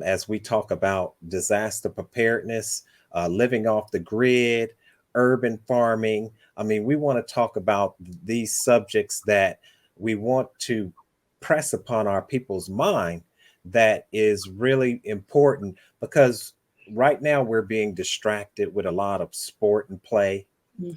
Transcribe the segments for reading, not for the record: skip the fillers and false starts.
as we talk about disaster preparedness, living off the grid, urban farming. I mean, we want to talk about these subjects that we want to press upon our people's mind that is really important because right now we're being distracted with a lot of sport and play,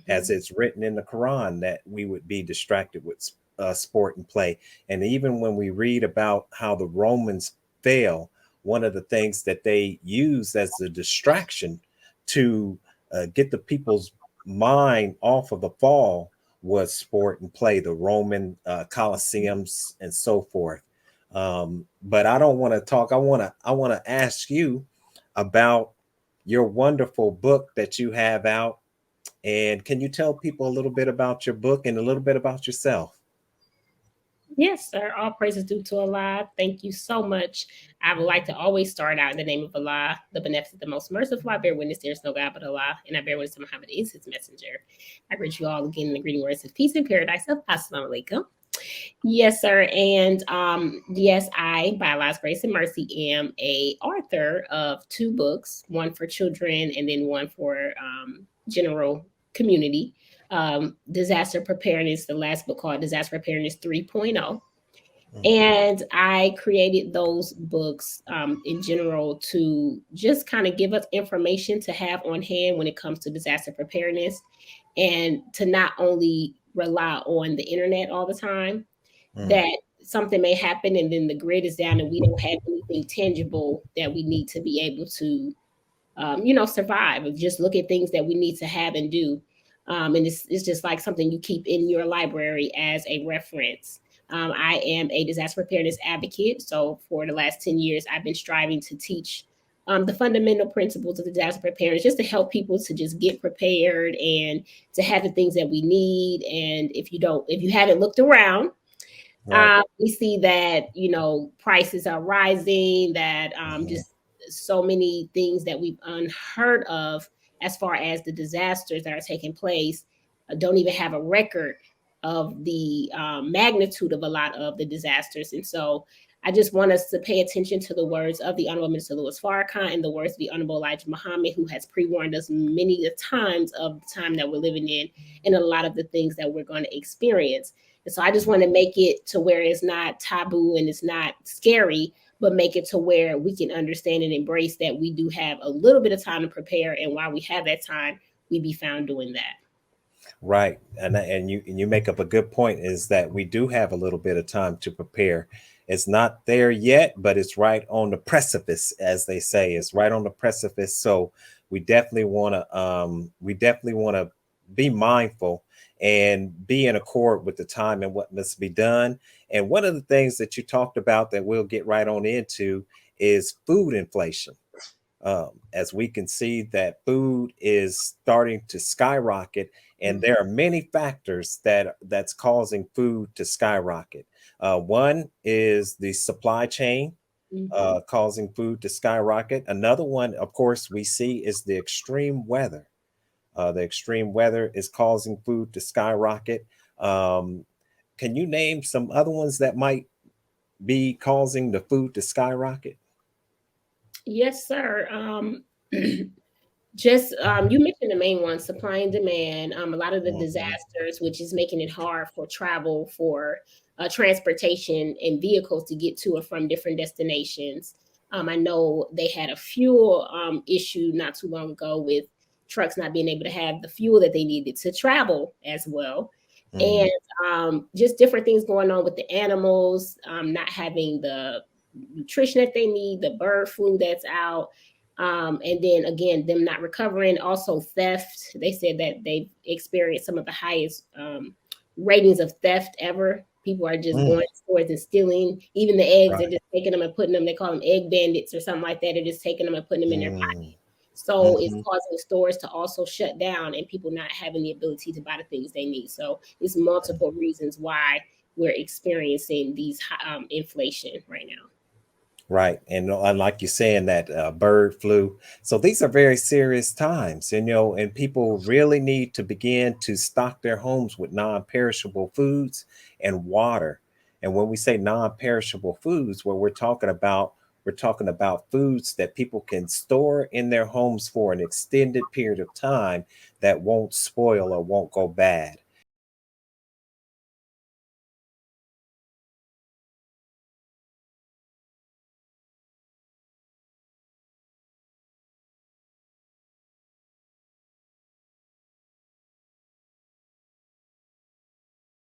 as Mhm. it's written in the Quran that we would be distracted with sport and play. And even when we read about how the Romans fell, one of the things that they used as a distraction to get the people's mind off of the fall was sport and play, the Roman Colosseums and so forth. But I don't want to talk. I want to ask you about your wonderful book that you have out, and can you tell people a little bit about your book and a little bit about yourself? Yes, sir. All praises due to Allah. Thank you so much. I would like to always start out in the name of Allah, the beneficent, the most merciful. I bear witness there is no God but Allah, and I bear witness that Muhammad is his messenger. I greet you all again in the greeting words of peace and paradise of Assalamu alaikum. Yes, sir. And yes, I, by Allah's grace and mercy, am a author of two books, one for children and then one for general community. Disaster Preparedness, the last book called Disaster Preparedness 3.0. Mhm. And I created those books in general to just kind of give us information to have on hand when it comes to disaster preparedness and to not only rely on the internet all the time, Mm. that something may happen and then the grid is down and we don't have anything tangible that we need to be able to survive. Just look at things that we need to have and do. And it's just like something you keep in your library as a reference. I am a disaster preparedness advocate. So for the last 10 years, I've been striving to teach the fundamental principles of disaster preparedness just to help people to just get prepared and to have the things that we need. And if you haven't looked around, Right. we see that prices are rising, that Mhm. just so many things that we've unheard of as far as the disasters that are taking place don't even have a record of the magnitude of a lot of the disasters. And so I just want us to pay attention to the words of the Honorable Minister Louis Farrakhan and the words of the Honorable Elijah Muhammad, who has pre-warned us many times of the time that we're living in and a lot of the things that we're going to experience. And so I just want to make it to where it's not taboo and it's not scary, but make it to where we can understand and embrace that we do have a little bit of time to prepare. And while we have that time, we be found doing that. Right. And you make up a good point, is that we do have a little bit of time to prepare. It's not there yet, but it's right on the precipice, as they say. It's right on the precipice. So we definitely want to be mindful and be in accord with the time and what must be done. And one of the things that you talked about that we'll get right on into is food inflation. As we can see that food is starting to skyrocket, and there are many factors that's causing food to skyrocket. One is the supply chain Mm-hmm. causing food to skyrocket. Another one, of course, we see is the extreme weather. The extreme weather is causing food to skyrocket. Um, can you name some other ones that might be causing the food to skyrocket? Yes, sir. Just you mentioned the main one, supply and demand. A lot of the Mhm. disasters, which is making it hard for travel, for transportation and vehicles to get to or from different destinations. I know they had a fuel issue not too long ago with trucks not being able to have the fuel that they needed to travel as well. And Mhm. just different things going on with the animals, not having the nutrition that they need, the bird flu that's out, and then again, them not recovering. Also, theft. They said that they've experienced some of the highest ratings of theft ever. People are just Mm. going to stores and stealing. Even the eggs, they're Right. just taking them and putting them. They call them egg bandits or something like that. They're just taking them and putting them in their Mm. pocket. So it's Mhm. causing stores to also shut down and people not having the ability to buy the things they need. So it's multiple reasons why we're experiencing these inflation right now. Right. And like you're saying, that bird flu. So these are very serious times, and people really need to begin to stock their homes with non-perishable foods and water. And when we say non-perishable foods, what we're talking about We're talking about foods that people can store in their homes for an extended period of time that won't spoil or won't go bad.